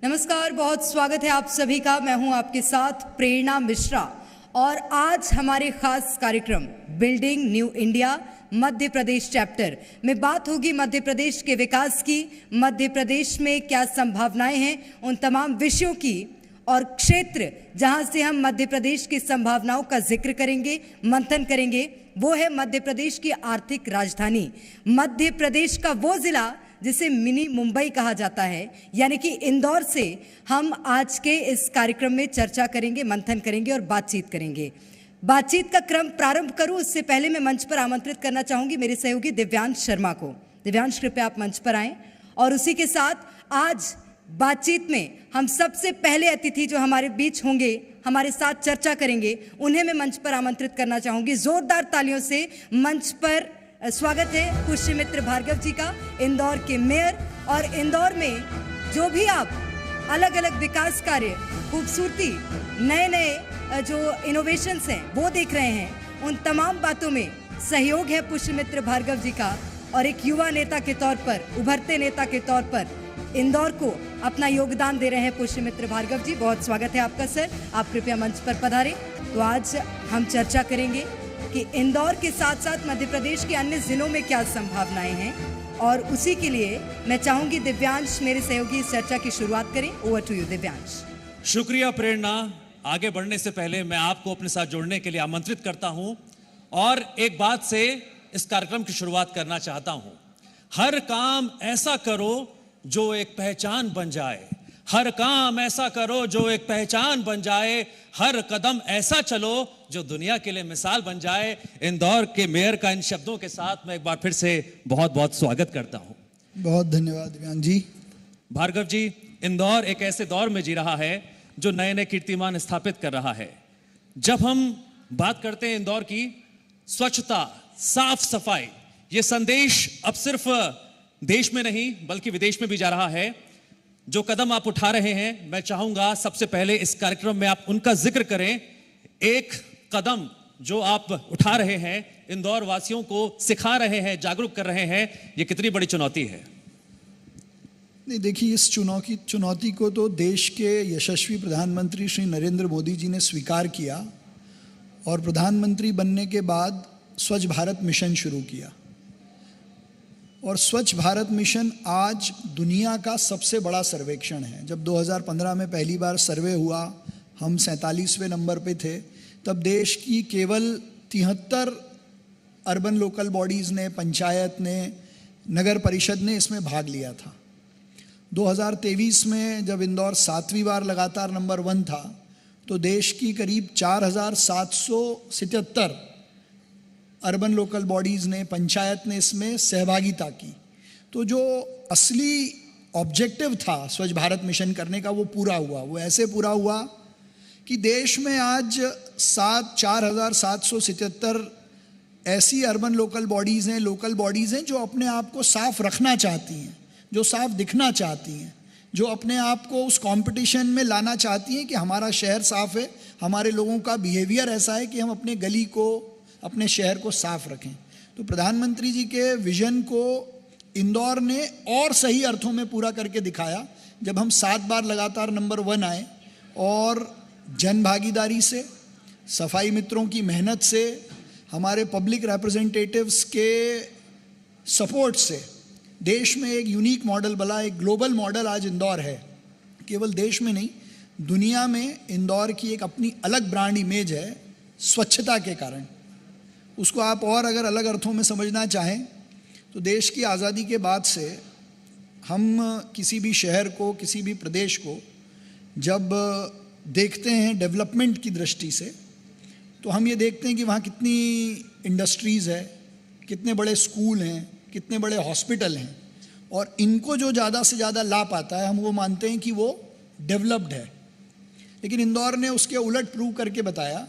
नमस्कार, बहुत स्वागत है आप सभी का। मैं हूं आपके साथ प्रेरणा मिश्रा और आज हमारे खास कार्यक्रम building new India Madhya Pradesh chapter में बात होगी मध्य प्रदेश के विकास की, मध्य प्रदेश में क्या संभावनाएं हैं, उन तमाम विषयों की और क्षेत्र जहां से हम मध्य प्रदेश की संभावनाओं का जिक्र करेंगे, मंथन करेंगे। वो है मध्य प्रदेश की आर्थिक राजधानी, मध्य प्रदेश का वो जिला जिसे मिनी मुंबई कहा जाता है, यानी कि इंदौर से हम आज के इस कार्यक्रम में चर्चा करेंगे, मंथन करेंगे और बातचीत करेंगे। बातचीत का क्रम प्रारंभ करूं उससे पहले मैं मंच पर आमंत्रित करना चाहूंगी मेरे सहयोगी दिव्यांश शर्मा को। दिव्यांश, कृपया आप मंच पर आएं। और उसी के साथ आज बातचीत में हम सबसे पहले अतिथि जो हमारे बीच होंगे, हमारे साथ चर्चा करेंगे, उन्हें मैं मंच पर आमंत्रित करना चाहूंगी। जोरदार तालियों से मंच पर स्वागत है पुष्यमित्र भार्गव जी का, इंदौर के मेयर। और इंदौर में जो भी आप अलग अलग विकास कार्य, खूबसूरती, नए नए जो इनोवेशंस हैं वो देख रहे हैं, उन तमाम बातों में सहयोग है पुष्यमित्र भार्गव जी का। और एक युवा नेता के तौर पर, उभरते नेता के तौर पर इंदौर को अपना योगदान दे रहे हैं पुष्यमित्र भार्गव जी। बहुत स्वागत है आपका सर, आप कृपया मंच पर पधारें। तो आज हम चर्चा करेंगे कि इंदौर के साथ साथ मध्य प्रदेश के अन्य जिलों में क्या संभावनाएं हैं, और उसी के लिए मैं चाहूंगी दिव्यांश मेरे सहयोगी इस चर्चा की शुरुआत करें। Over to you Divyansh. शुक्रिया प्रेरणा। आगे बढ़ने से पहले मैं आपको अपने साथ जुड़ने के लिए आमंत्रित करता हूं और एक बात से इस कार्यक्रम की शुरुआत करना चाहता हूं। हर काम ऐसा करो जो एक पहचान बन जाए, हर काम ऐसा करो जो एक पहचान बन जाए, हर कदम ऐसा चलो जो दुनिया के लिए मिसाल बन जाए। इंदौर के मेयर का इन शब्दों के साथ मैं एक बार फिर से बहुत बहुत स्वागत करता हूं। बहुत धन्यवाद दिव्यांश जी। भार्गव जी, इंदौर एक ऐसे दौर में जी रहा है जो नए नए कीर्तिमान स्थापित कर रहा है। जब हम बात करते हैं इंदौर की, स्वच्छता, साफ सफाई, ये संदेश अब सिर्फ देश में नहीं बल्कि विदेश में भी जा रहा है। जो कदम आप उठा रहे हैं, मैं चाहूंगा सबसे पहले इस कार्यक्रम में आप उनका जिक्र करें। एक कदम जो आप उठा रहे हैं, इंदौर वासियों को सिखा रहे हैं, जागरूक कर रहे हैं, ये कितनी बड़ी चुनौती है? नहीं, देखिए, इस चुनौती को तो देश के यशस्वी प्रधानमंत्री श्री नरेंद्र मोदी जी ने स्वीकार किया और प्रधानमंत्री बनने के बाद स्वच्छ भारत मिशन शुरू किया। और स्वच्छ भारत मिशन आज दुनिया का सबसे बड़ा सर्वेक्षण है। जब 2015 में पहली बार सर्वे हुआ, हम 47वें नंबर पे थे, तब देश की केवल 73 अर्बन लोकल बॉडीज़ ने, पंचायत ने, नगर परिषद ने इसमें भाग लिया था। 2023 में जब इंदौर 7वीं बार लगातार नंबर 1 था, तो देश की करीब 4777 अर्बन लोकल बॉडीज़ ने, पंचायत ने इसमें सहभागिता की। तो जो असली ऑब्जेक्टिव था स्वच्छ भारत मिशन करने का, वो पूरा हुआ। वो ऐसे पूरा हुआ कि देश में आज 4777 ऐसी अर्बन लोकल बॉडीज़ हैं जो अपने आप को साफ रखना चाहती हैं, जो साफ दिखना चाहती हैं, जो अपने आप को उस कंपटीशन में लाना चाहती हैं कि हमारा शहर साफ है, हमारे लोगों का बिहेवियर ऐसा है कि हम अपने गली को, अपने शहर को साफ रखें। तो प्रधानमंत्री जी के विजन को इंदौर ने और सही अर्थों में पूरा करके दिखाया जब हम 7 बार लगातार नंबर 1 आए। और जन भागीदारी से, सफाई मित्रों की मेहनत से, हमारे पब्लिक रिप्रेजेंटेटिव्स के सपोर्ट से देश में एक यूनिक मॉडल बना, एक ग्लोबल मॉडल आज इंदौर है। केवल देश में नहीं, दुनिया में इंदौर की एक अपनी अलग ब्रांड इमेज है स्वच्छता के कारण। उसको आप और अगर अलग अर्थों में समझना चाहें तो देश की आज़ादी के बाद से हम किसी भी शहर को, किसी भी प्रदेश को जब देखते हैं डेवलपमेंट की दृष्टि से, तो हम ये देखते हैं कि वहाँ कितनी इंडस्ट्रीज़ है, कितने बड़े स्कूल हैं, कितने बड़े हॉस्पिटल हैं, और इनको जो ज़्यादा से ज़्यादा लाभ आता है हम वो मानते हैं कि वो डेवलप्ड है। लेकिन इंदौर ने उसके उलट प्रूव करके बताया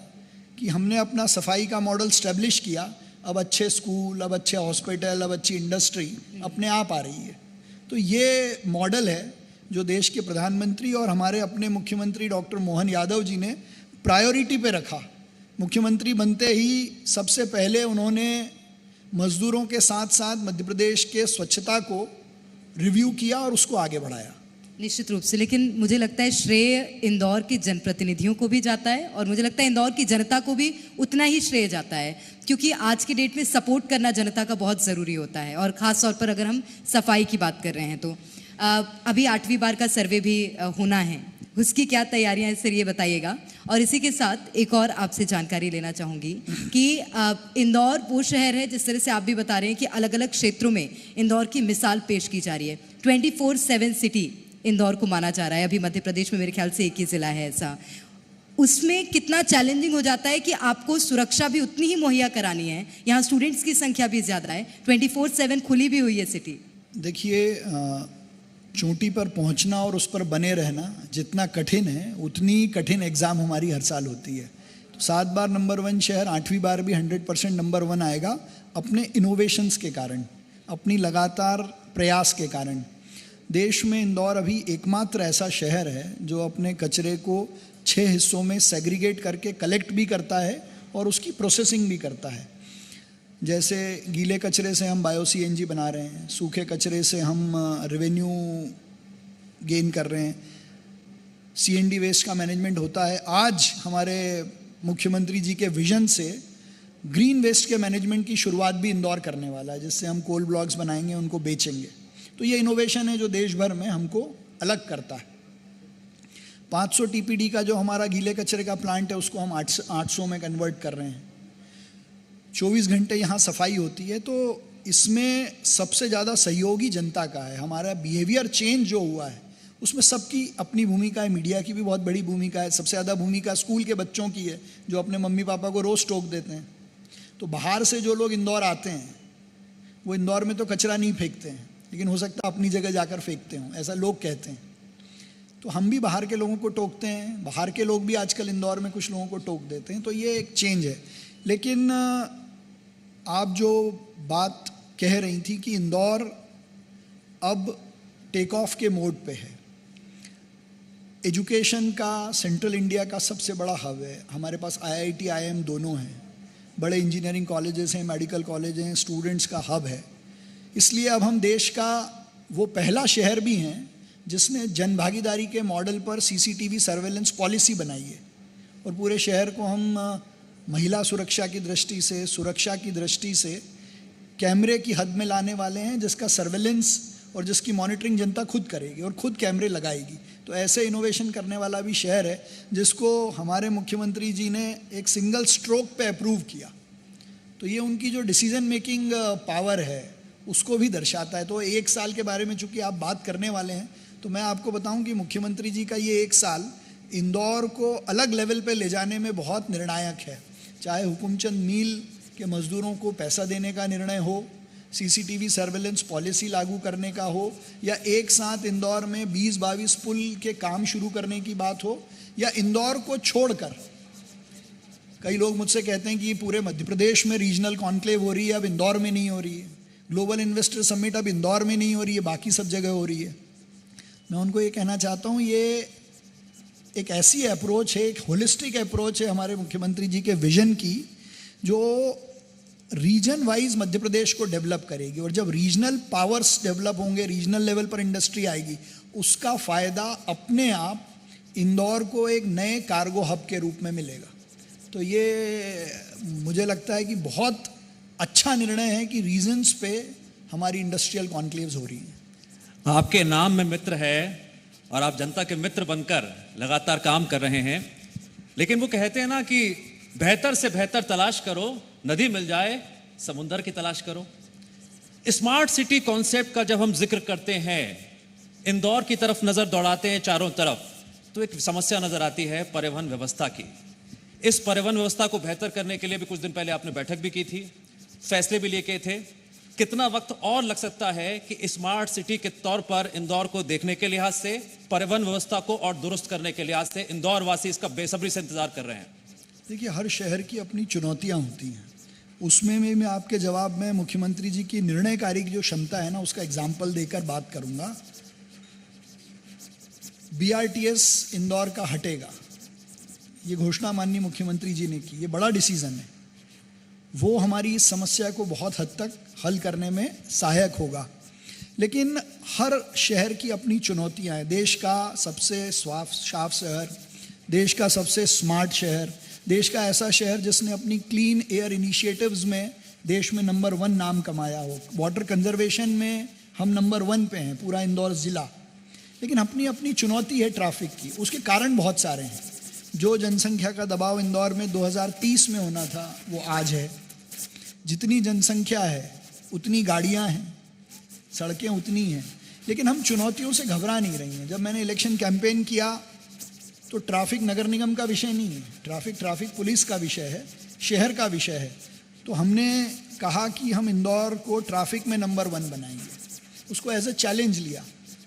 कि हमने अपना सफाई का मॉडल स्टैब्लिश किया। अब अच्छे स्कूल, अब अच्छे हॉस्पिटल, अब अच्छी इंडस्ट्री अपने आप आ रही है। तो ये मॉडल है जो देश के प्रधानमंत्री और हमारे अपने मुख्यमंत्री डॉक्टर मोहन यादव जी ने प्रायोरिटी पे रखा। मुख्यमंत्री बनते ही सबसे पहले उन्होंने मजदूरों के साथ साथ मध्य प्रदेश के स्वच्छता को रिव्यू किया और उसको आगे बढ़ाया। निश्चित रूप से, लेकिन मुझे लगता है श्रेय इंदौर के जनप्रतिनिधियों को भी जाता है और मुझे लगता है इंदौर की जनता को भी उतना ही श्रेय जाता है, क्योंकि आज की डेट में सपोर्ट करना जनता का बहुत ज़रूरी होता है। और ख़ास तौर पर अगर हम सफाई की बात कर रहे हैं तो अभी 8वीं बार का सर्वे भी होना है, उसकी क्या तैयारियां हैं, सर ये बताइएगा। और इसी के साथ एक और आपसे जानकारी लेना चाहूँगी कि इंदौर वो शहर है, जिस तरह से आप भी बता रहे हैं कि अलग अलग क्षेत्रों में इंदौर की मिसाल पेश की जा रही है। 24/7 सिटी इंदौर को माना जा रहा है। अभी मध्य प्रदेश में मेरे ख्याल से एक ही ज़िला है ऐसा। उसमें कितना चैलेंजिंग हो जाता है कि आपको सुरक्षा भी उतनी ही मुहैया करानी है, यहाँ स्टूडेंट्स की संख्या भी ज़्यादा है, 24/7 खुली भी हुई है सिटी। देखिए, चोटी पर पहुंचना और उस पर बने रहना जितना कठिन है, उतनी कठिन एग्ज़ाम हमारी हर साल होती है। तो 7 बार नंबर 1 शहर 8वीं बार भी 100% नंबर 1 आएगा, अपने इनोवेशंस के कारण, अपनी लगातार प्रयास के कारण। देश में इंदौर अभी एकमात्र ऐसा शहर है जो अपने कचरे को 6 हिस्सों में सेग्रीगेट करके कलेक्ट भी करता है और उसकी प्रोसेसिंग भी करता है। जैसे गीले कचरे से हम बायो सीएनजी बना रहे हैं, सूखे कचरे से हम रेवेन्यू गेन कर रहे हैं, सीएनडी वेस्ट का मैनेजमेंट होता है। आज हमारे मुख्यमंत्री जी के विजन से ग्रीन वेस्ट के मैनेजमेंट की शुरुआत भी इंदौर करने वाला है, जिससे हम कोल ब्लॉक्स बनाएंगे, उनको बेचेंगे। तो ये इनोवेशन है जो देश भर में हमको अलग करता है। 500 टीपीडी का जो हमारा गीले कचरे का प्लांट है उसको हम 800 में कन्वर्ट कर रहे हैं। 24 घंटे यहाँ सफाई होती है। तो इसमें सबसे ज़्यादा सहयोगी जनता का है। हमारा बिहेवियर चेंज जो हुआ है उसमें सबकी अपनी भूमिका है, मीडिया की भी बहुत बड़ी भूमिका है, सबसे ज़्यादा भूमिका स्कूल के बच्चों की है जो अपने मम्मी पापा को रोज़ टोक देते हैं। तो बाहर से जो लोग इंदौर आते हैं वो इंदौर में तो कचरा नहीं फेंकते हैं, लेकिन हो सकता है अपनी जगह जाकर फेंकते हों, ऐसा लोग कहते हैं। तो हम भी बाहर के लोगों को टोकते हैं, बाहर के लोग भी आजकल इंदौर में कुछ लोगों को टोक देते हैं। तो ये एक चेंज है। लेकिन आप जो बात कह रही थी कि इंदौर अब टेक ऑफ के मोड पे है, एजुकेशन का सेंट्रल इंडिया का सबसे बड़ा हब है। हमारे पास आईआईटी आईएम दोनों हैं, बड़े इंजीनियरिंग कॉलेजेस हैं, मेडिकल कॉलेज हैं, स्टूडेंट्स का हब है। इसलिए अब हम देश का वो पहला शहर भी हैं जिसने जनभागीदारी के मॉडल पर सीसीटीवी सर्वेलेंस पॉलिसी बनाई है और पूरे शहर को हम महिला सुरक्षा की दृष्टि से, सुरक्षा की दृष्टि से कैमरे की हद में लाने वाले हैं, जिसका सर्वेलेंस और जिसकी मॉनिटरिंग जनता खुद करेगी और खुद कैमरे लगाएगी। तो ऐसे इनोवेशन करने वाला भी शहर है जिसको हमारे मुख्यमंत्री जी ने एक सिंगल स्ट्रोक पे अप्रूव किया। तो ये उनकी जो डिसीजन मेकिंग पावर है उसको भी दर्शाता है। तो 1 साल के बारे में चूँकि आप बात करने वाले हैं तो मैं आपको बताऊं कि मुख्यमंत्री जी का ये 1 साल इंदौर को अलग लेवल पे ले जाने में बहुत निर्णायक है। चाहे हुकुमचंद मील के मजदूरों को पैसा देने का निर्णय हो, सीसीटीवी सर्वेलेंस पॉलिसी लागू करने का हो, या एक साथ इंदौर में 20-22 पुल के काम शुरू करने की बात हो, या इंदौर को छोड़कर कई लोग मुझसे कहते हैं कि पूरे मध्य प्रदेश में रीजनल कॉन्क्लेव हो रही है, अब इंदौर में नहीं हो रही है। ग्लोबल इन्वेस्टर समिट अब इंदौर में नहीं हो रही है, बाकी सब जगह हो रही है। मैं उनको ये कहना चाहता हूँ, ये एक ऐसी अप्रोच है, एक होलिस्टिक अप्रोच है हमारे मुख्यमंत्री जी के विजन की, जो रीजन वाइज मध्य प्रदेश को डेवलप करेगी। और जब रीजनल पावर्स डेवलप होंगे, रीजनल लेवल पर इंडस्ट्री आएगी, उसका फ़ायदा अपने आप इंदौर को एक नए कार्गो हब के रूप में मिलेगा। तो ये मुझे लगता है कि बहुत अच्छा निर्णय है कि रीजन्स पे हमारी इंडस्ट्रियल कॉन्क्लेव्स हो रही हैं। आपके नाम में मित्र है और आप जनता के मित्र बनकर लगातार काम कर रहे हैं। लेकिन वो कहते हैं ना कि बेहतर से बेहतर तलाश करो, नदी मिल जाए समुंदर की तलाश करो। स्मार्ट सिटी कॉन्सेप्ट का जब हम जिक्र करते हैं, इंदौर की तरफ नजर दौड़ाते हैं चारों तरफ, तो एक समस्या नजर आती है परिवहन व्यवस्था की। इस परिवहन व्यवस्था को बेहतर करने के लिए भी कुछ दिन पहले आपने बैठक भी की थी, फैसले भी लिए थे। कितना वक्त और लग सकता है कि स्मार्ट सिटी के तौर पर इंदौर को देखने के लिहाज से, परिवहन व्यवस्था को और दुरुस्त करने के लिहाज से इंदौर वासी इसका बेसब्री से इंतजार कर रहे हैं? देखिए, हर शहर की अपनी चुनौतियां होती हैं। उसमें भी मैं आपके जवाब में मुख्यमंत्री जी की निर्णयकारी की जो क्षमता है ना, उसका एग्जाम्पल देकर बात करूंगा। BRTS इंदौर का हटेगा, ये घोषणा माननीय मुख्यमंत्री जी ने की। ये बड़ा डिसीजन है, वो हमारी इस समस्या को बहुत हद तक हल करने में सहायक होगा। लेकिन हर शहर की अपनी चुनौतियां हैं। देश का सबसे साफ शहर, देश का सबसे स्मार्ट शहर, देश का ऐसा शहर जिसने अपनी क्लीन एयर इनिशिएटिव्स में देश में नंबर 1 नाम कमाया हो। वाटर कंजर्वेशन में हम नंबर 1 पे हैं, पूरा इंदौर ज़िला। लेकिन अपनी अपनी चुनौती है ट्रैफिक की। उसके कारण बहुत सारे हैं। जो जनसंख्या का दबाव इंदौर में 2030 में होना था वो आज है। जितनी जनसंख्या है उतनी गाड़ियां हैं, सड़कें उतनी हैं, लेकिन हम चुनौतियों से घबरा नहीं रही हैं। जब मैंने इलेक्शन कैंपेन किया तो ट्रैफिक नगर निगम का विषय नहीं है, ट्रैफिक पुलिस का विषय है, शहर का विषय है। तो हमने कहा कि हम इंदौर को ट्रैफिक में नंबर 1 बनाएंगे। उसको एज ए चैलेंज लिया।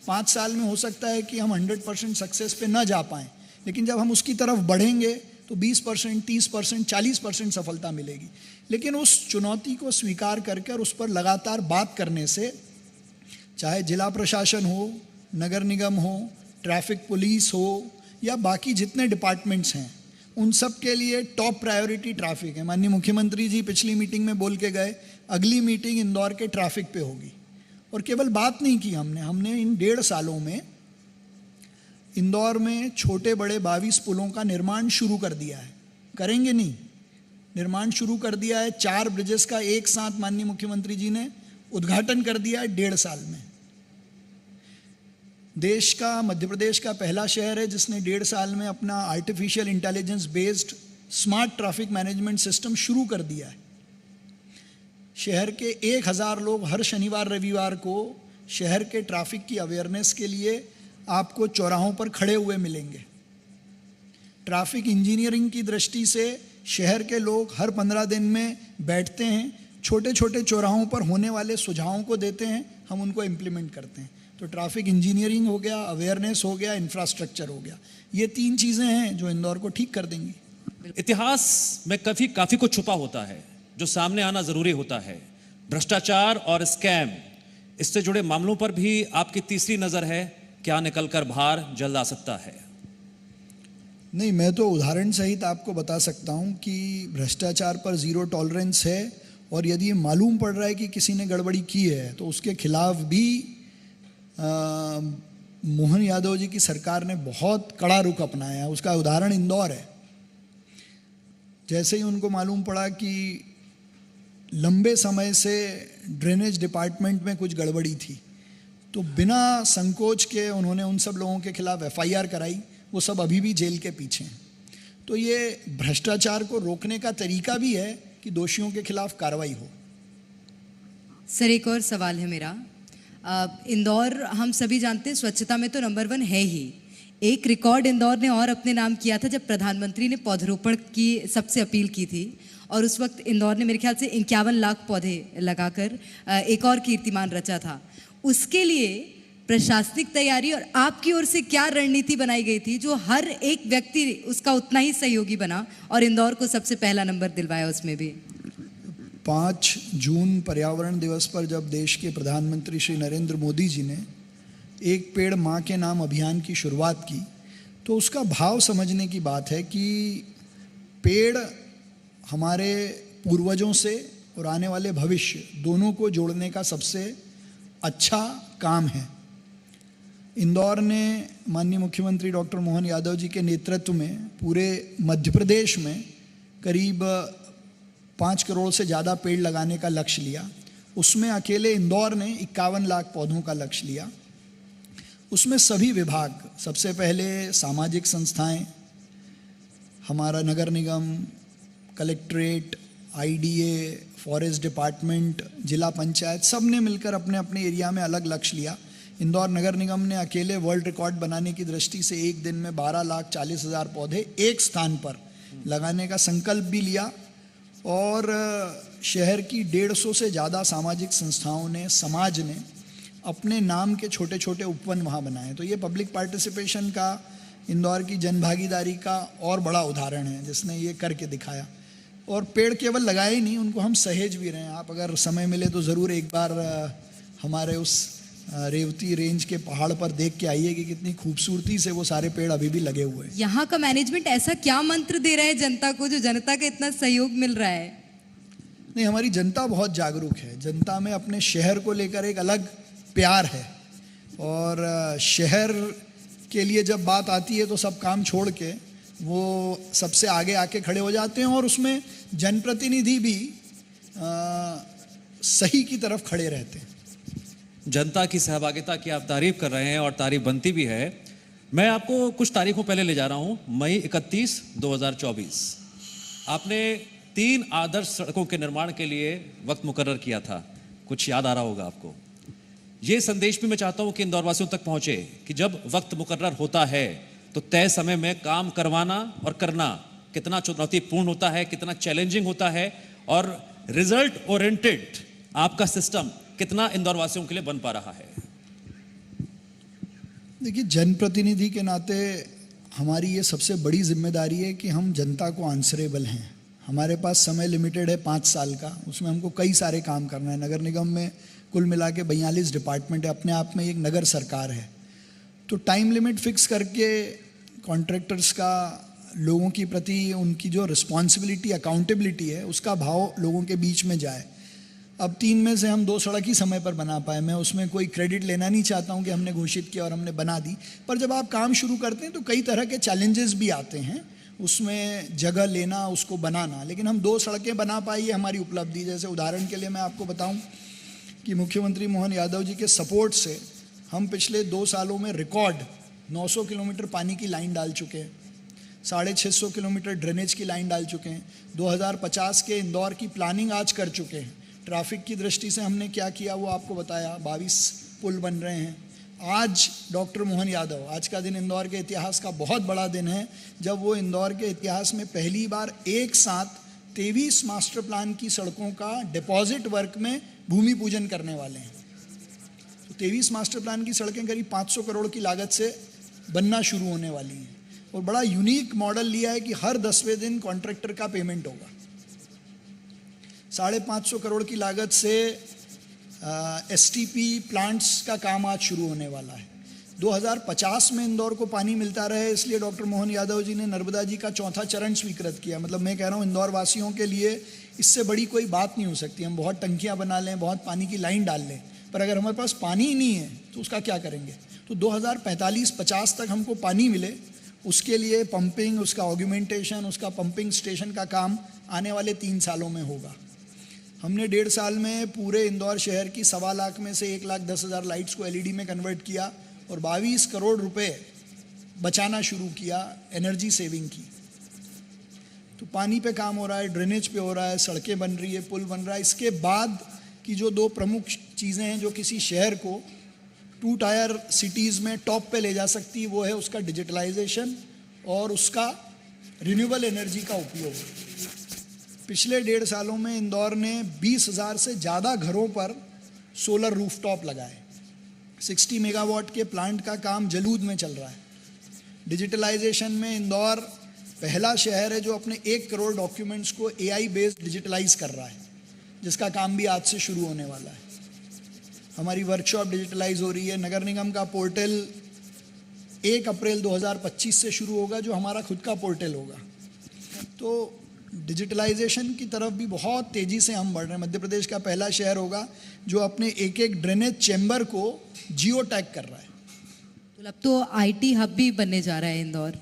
5 साल में हो सकता है कि हम 100% सक्सेस पे ना जा पाएँ, लेकिन जब हम उसकी तरफ बढ़ेंगे तो 20%, 30%, 40% सफलता मिलेगी। लेकिन उस चुनौती को स्वीकार करके और उस पर लगातार बात करने से, चाहे जिला प्रशासन हो, नगर निगम हो, ट्रैफिक पुलिस हो या बाकी जितने डिपार्टमेंट्स हैं, उन सब के लिए टॉप प्रायोरिटी ट्रैफिक है। माननीय मुख्यमंत्री जी पिछली मीटिंग में बोल के गए, अगली मीटिंग इंदौर के ट्रैफिक पे होगी। और केवल बात नहीं की हमने इन 1.5 सालों में इंदौर में छोटे बड़े 22 पुलों का निर्माण शुरू कर दिया है। करेंगे नहीं, निर्माण शुरू कर दिया है। 4 ब्रिजेस का एक साथ माननीय मुख्यमंत्री जी ने उद्घाटन कर दिया है 1.5 साल में। देश का, मध्य प्रदेश का पहला शहर है जिसने 1.5 साल में अपना artificial intelligence based smart traffic management system शुरू कर दिया है। शहर के 1000 लोग हर शनिवार रविवार को शहर के ट्रैफिक की अवेयरनेस के लिए आपको चौराहों पर खड़े हुए मिलेंगे। ट्रैफिक इंजीनियरिंग की दृष्टि से शहर के लोग हर 15 दिन में बैठते हैं, छोटे छोटे चौराहों पर होने वाले सुझावों को देते हैं, हम उनको इम्प्लीमेंट करते हैं। तो ट्रैफिक इंजीनियरिंग हो गया, अवेयरनेस हो गया, इंफ्रास्ट्रक्चर हो गया। ये 3 चीज़ें हैं जो इंदौर को ठीक कर देंगी। इतिहास में काफी कुछ छुपा होता है जो सामने आना जरूरी होता है। भ्रष्टाचार और स्कैम, इससे जुड़े मामलों पर भी आपकी तीसरी नजर है, क्या निकलकर बाहर जल्द आ सकता है? नहीं, मैं तो उदाहरण सहित आपको बता सकता हूं कि भ्रष्टाचार पर 0 टॉलरेंस है। और यदि ये मालूम पड़ रहा है कि किसी ने गड़बड़ी की है तो उसके खिलाफ भी मोहन यादव जी की सरकार ने बहुत कड़ा रुख अपनाया है। उसका उदाहरण इंदौर है। जैसे ही उनको मालूम पड़ा कि लंबे समय से ड्रेनेज डिपार्टमेंट में कुछ गड़बड़ी थी, तो बिना संकोच के उन्होंने उन सब लोगों के खिलाफ FIR कराई। वो सब अभी भी जेल के पीछे हैं। तो ये भ्रष्टाचार को रोकने का तरीका भी है कि दोषियों के खिलाफ कार्रवाई हो। सर, एक और सवाल है मेरा। इंदौर हम सभी जानते हैं स्वच्छता में तो नंबर 1 है ही। एक रिकॉर्ड इंदौर ने और अपने नाम किया था जब प्रधानमंत्री ने पौधरोपण की सबसे अपील की थी, और उस वक्त इंदौर ने मेरे ख्याल से 51 लाख पौधे लगाकर एक और कीर्तिमान रचा था। उसके लिए प्रशासनिक तैयारी और आपकी ओर से क्या रणनीति बनाई गई थी जो हर एक व्यक्ति उसका उतना ही सहयोगी बना और इंदौर को सबसे पहला नंबर दिलवाया उसमें भी? 5 जून पर्यावरण दिवस पर जब देश के प्रधानमंत्री श्री नरेंद्र मोदी जी ने एक पेड़ माँ के नाम अभियान की शुरुआत की, तो उसका भाव समझने की बात है कि पेड़ हमारे पूर्वजों से और आने वाले भविष्य दोनों को जोड़ने का सबसे अच्छा काम है। इंदौर ने माननीय मुख्यमंत्री डॉक्टर मोहन यादव जी के नेतृत्व में पूरे मध्य प्रदेश में करीब 5 करोड़ से ज़्यादा पेड़ लगाने का लक्ष्य लिया। उसमें अकेले इंदौर ने 51 लाख पौधों का लक्ष्य लिया। उसमें सभी विभाग, सबसे पहले सामाजिक संस्थाएं, हमारा नगर निगम, कलेक्ट्रेट, IDA, फॉरेस्ट डिपार्टमेंट, जिला पंचायत, सब ने मिलकर अपने अपने एरिया में अलग लक्ष्य लिया। इंदौर नगर निगम ने अकेले वर्ल्ड रिकॉर्ड बनाने की दृष्टि से एक दिन में 12,40,000 पौधे एक स्थान पर लगाने का संकल्प भी लिया। और शहर की 150 से ज़्यादा सामाजिक संस्थाओं ने, समाज ने अपने नाम के छोटे छोटे उपवन वहाँ बनाए। तो ये पब्लिक पार्टिसिपेशन का, इंदौर की जनभागीदारी का और बड़ा उदाहरण है जिसने ये करके दिखाया। और पेड़ केवल लगाए ही नहीं, उनको हम सहेज भी रहे हैं। आप अगर समय मिले तो ज़रूर एक बार हमारे उस रेवती रेंज के पहाड़ पर देख के आइए कि कितनी खूबसूरती से वो सारे पेड़ अभी भी लगे हुए हैं। यहाँ का मैनेजमेंट ऐसा क्या मंत्र दे रहा है जनता को जो जनता का इतना सहयोग मिल रहा है? नहीं, हमारी जनता बहुत जागरूक है। जनता में अपने शहर को लेकर एक अलग प्यार है। और शहर के लिए जब बात आती है तो सब काम छोड़ के वो सबसे आगे आके खड़े हो जाते हैं, और उसमें जनप्रतिनिधि भी सही की तरफ खड़े रहते हैं। जनता की सहभागिता की आप तारीफ कर रहे हैं और तारीफ बनती भी है। मैं आपको कुछ तारीखों पहले ले जा रहा हूं। मई 31, 2024 आपने 3 आदर्श सड़कों के निर्माण के लिए वक्त मुकर्रर किया था। कुछ याद आ रहा होगा आपको। ये संदेश भी मैं चाहता हूं कि इंदौर वासियों तक पहुंचे कि जब वक्त मुकर्रर होता है तो तय समय में काम करवाना और करना कितना चुनौतीपूर्ण होता है, कितना चैलेंजिंग होता है, और रिजल्ट ओरिएंटेड आपका सिस्टम कितना इंदौर वासियों के लिए बन पा रहा है। देखिए, जनप्रतिनिधि के नाते हमारी ये सबसे बड़ी जिम्मेदारी है कि हम जनता को आंसरेबल हैं। हमारे पास समय लिमिटेड है 5 साल का, उसमें हमको कई सारे काम करना है। नगर निगम में कुल मिला के 42 डिपार्टमेंट है, अपने आप में एक नगर सरकार है। तो टाइम लिमिट फिक्स करके कॉन्ट्रैक्टर्स का लोगों की प्रति उनकी जो रिस्पॉन्सिबिलिटी अकाउंटेबिलिटी है उसका भाव लोगों के बीच में जाए। अब 3 में से हम 2 सड़क ही समय पर बना पाए। मैं उसमें कोई क्रेडिट लेना नहीं चाहता हूं कि हमने घोषित किया और हमने बना दी, पर जब आप काम शुरू करते हैं तो कई तरह के चैलेंजेस भी आते हैं, उसमें जगह लेना, उसको बनाना। लेकिन हम 2 सड़कें बना पाई, ये हमारी उपलब्धि। जैसे उदाहरण के लिए मैं आपको बताऊं कि मुख्यमंत्री मोहन यादव जी के सपोर्ट से हम पिछले 2 सालों में रिकॉर्ड 900 किलोमीटर पानी की लाइन डाल चुके हैं, 650 किलोमीटर ड्रेनेज की लाइन डाल चुके हैं, 2050 के इंदौर की प्लानिंग आज कर चुके हैं। ट्रैफिक की दृष्टि से हमने क्या किया वो आपको बताया, 22 पुल बन रहे हैं। आज डॉक्टर मोहन यादव, आज का दिन इंदौर के इतिहास का बहुत बड़ा दिन है, जब वो इंदौर के इतिहास में पहली बार एक साथ 23 मास्टर प्लान की सड़कों का डिपॉजिट वर्क में भूमि पूजन करने वाले हैं। तो 23 मास्टर प्लान की सड़कें करीब 500 करोड़ की लागत से बनना शुरू होने वाली हैं। और बड़ा यूनिक मॉडल लिया है कि हर 10वें दिन कॉन्ट्रैक्टर का पेमेंट होगा। 550 करोड़ की लागत से STP प्लांट्स का काम आज शुरू होने वाला है। 2050 में इंदौर को पानी मिलता रहे, इसलिए डॉक्टर मोहन यादव जी ने नर्मदा जी का 4था चरण स्वीकृत किया। मतलब मैं कह रहा हूँ इंदौर वासियों के लिए इससे बड़ी कोई बात नहीं हो सकती। हम बहुत टंकियाँ बना लें, बहुत पानी की लाइन डाल लें, पर अगर हमारे पास पानी ही नहीं है तो उसका क्या करेंगे। तो 2045-50 तक हमको पानी मिले, उसके लिए पंपिंग, उसका ऑग्यूमेंटेशन, उसका पंपिंग स्टेशन का काम आने वाले 3 सालों में होगा। हमने 1.5 साल में पूरे इंदौर शहर की 1.25 लाख में से 1,10,000 लाइट्स को LED में कन्वर्ट किया और 22 करोड़ रुपए बचाना शुरू किया, एनर्जी सेविंग की। तो पानी पे काम हो रहा है, ड्रेनेज पे हो रहा है, सड़कें बन रही है, पुल बन रहा है। इसके बाद की जो 2 प्रमुख चीज़ें हैं जो किसी शहर को 2 टायर सिटीज़ में टॉप पे ले जा सकती है, वो है उसका डिजिटलाइजेशन और उसका रिन्यूएबल एनर्जी का उपयोग। पिछले 1.5 सालों में इंदौर ने 20,000 से ज़्यादा घरों पर सोलर रूफटॉप लगाए। 60 मेगावाट के प्लांट का काम जलूद में चल रहा है। डिजिटलाइजेशन में इंदौर पहला शहर है जो अपने 1 करोड़ डॉक्यूमेंट्स को AI बेस्ड डिजिटलाइज कर रहा है, जिसका काम भी आज से शुरू होने वाला है। हमारी वर्कशॉप डिजिटलाइज हो रही है। नगर निगम का पोर्टल 1 अप्रैल 2025 से शुरू होगा, जो हमारा खुद का पोर्टल होगा। तो डिजिटलाइजेशन की तरफ भी बहुत तेज़ी से हम बढ़ रहे हैं। मध्य प्रदेश का पहला शहर होगा जो अपने एक ड्रेनेज चैम्बर को जियो टैग कर रहा है। तो अब तो IT हब भी बनने जा रहा है इंदौर।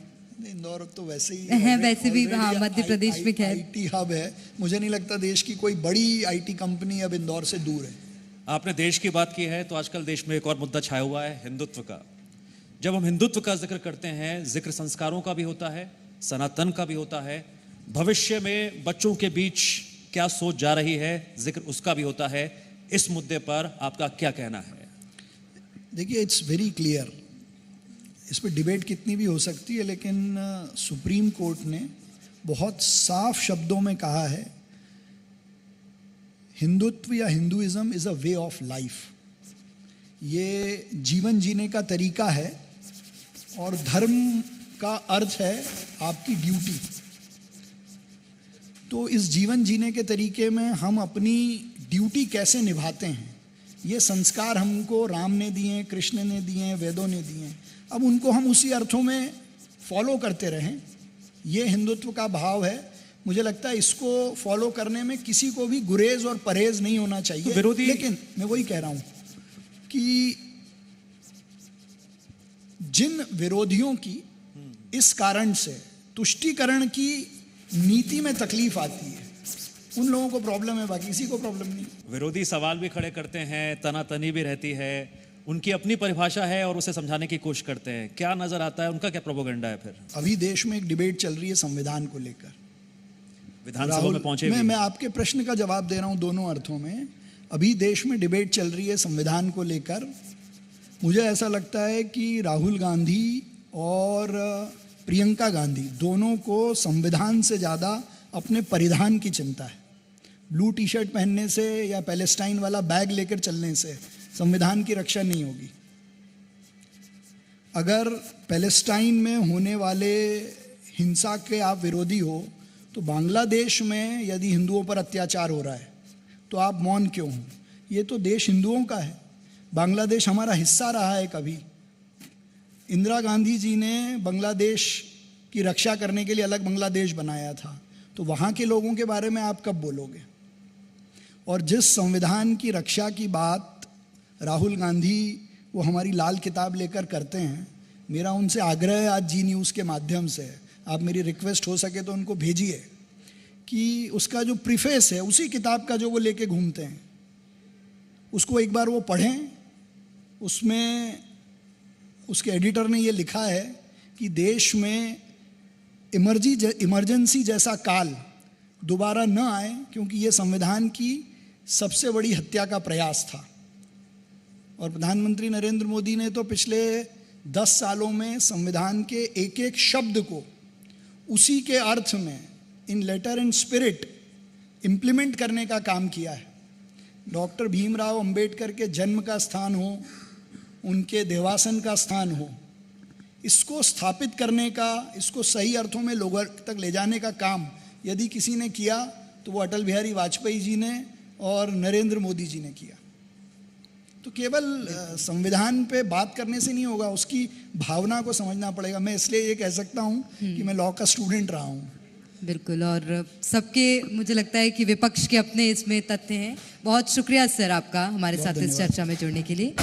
इंदौर तो वैसे ही है, वैसे भी हाँ, मध्य प्रदेश में खैर IT हब है। मुझे नहीं लगता देश की कोई बड़ी IT कंपनी अब इंदौर से दूर है। आपने देश की बात की है तो आजकल देश में एक और मुद्दा छाया हुआ है, हिंदुत्व का। जब हम हिंदुत्व का जिक्र करते हैं, जिक्र संस्कारों का भी होता है, सनातन का भी होता है, भविष्य में बच्चों के बीच क्या सोच जा रही है, जिक्र उसका भी होता है। इस मुद्दे पर आपका क्या कहना है? देखिए, इट्स वेरी क्लियर। इस पर डिबेट कितनी भी हो सकती है, लेकिन सुप्रीम कोर्ट ने बहुत साफ शब्दों में कहा है, हिंदुत्व या Hinduism is a way of life. ये जीवन जीने का तरीका है और धर्म का अर्थ है आपकी ड्यूटी। तो इस जीवन जीने के तरीके में हम अपनी ड्यूटी कैसे निभाते हैं, ये संस्कार हमको राम ने दिए, कृष्ण ने दिए, वेदों ने दिए। अब उनको हम उसी अर्थों में फॉलो करते रहें, ये हिंदुत्व का भाव है। मुझे लगता है इसको फॉलो करने में किसी को भी गुरेज और परहेज नहीं होना चाहिए। तो विरोधी, लेकिन मैं वही कह रहा हूँ, कि जिन विरोधियों की इस कारण से तुष्टीकरण की नीति में तकलीफ आती है, उन लोगों को प्रॉब्लम है, बाकी किसी को प्रॉब्लम नहीं। विरोधी सवाल भी खड़े करते हैं, तनातनी भी रहती है, उनकी अपनी परिभाषा है और उसे समझाने की कोशिश करते हैं। क्या नजर आता है, उनका क्या प्रोपेगेंडा है? फिर अभी देश में एक डिबेट चल रही है संविधान को लेकर। विधानसभा में पहुंचे मैं आपके प्रश्न का जवाब दे रहा हूं दोनों अर्थों में। अभी देश में डिबेट चल रही है संविधान को लेकर। मुझे ऐसा लगता है कि राहुल गांधी और प्रियंका गांधी दोनों को संविधान से ज़्यादा अपने परिधान की चिंता है। ब्लू टी शर्ट पहनने से या पैलेस्टाइन वाला बैग लेकर चलने से संविधान की रक्षा नहीं होगी। अगर पैलेस्टाइन में होने वाले हिंसा के आप विरोधी हो, तो बांग्लादेश में यदि हिंदुओं पर अत्याचार हो रहा है तो आप मौन क्यों हो? ये तो देश हिंदुओं का है, बांग्लादेश हमारा हिस्सा रहा है कभी। इंदिरा गांधी जी ने बांग्लादेश की रक्षा करने के लिए अलग बांग्लादेश बनाया था, तो वहाँ के लोगों के बारे में आप कब बोलोगे? और जिस संविधान की रक्षा की बात राहुल गांधी वो हमारी लाल किताब लेकर करते हैं, मेरा उनसे आग्रह है आज जी न्यूज़ के माध्यम से, आप मेरी रिक्वेस्ट हो सके तो उनको भेजिए कि उसका जो प्रीफेस है उसी किताब का जो वो लेके घूमते हैं उसको एक बार वो पढ़ें। उसमें उसके एडिटर ने ये लिखा है कि देश में इमरजेंसी जैसा काल दोबारा न आए, क्योंकि ये संविधान की सबसे बड़ी हत्या का प्रयास था। और प्रधानमंत्री नरेंद्र मोदी ने तो पिछले 10 सालों में संविधान के एक एक शब्द को उसी के अर्थ में इन लेटर एंड स्पिरिट इम्प्लीमेंट करने का काम किया है। डॉक्टर भीमराव अंबेडकर के जन्म का स्थान हो, उनके देवासन का स्थान हो, इसको स्थापित करने का, इसको सही अर्थों में लोगों तक ले जाने का काम यदि किसी ने किया तो वो अटल बिहारी वाजपेयी जी ने और नरेंद्र मोदी जी ने किया। तो केवल संविधान पे बात करने से नहीं होगा, उसकी भावना को समझना पड़ेगा। मैं इसलिए ये कह सकता हूँ कि मैं लॉ का स्टूडेंट रहा हूँ। बिल्कुल, और सबके मुझे लगता है कि विपक्ष के अपने इसमें तथ्य हैं। बहुत शुक्रिया सर आपका हमारे साथ इस चर्चा में जुड़ने के लिए।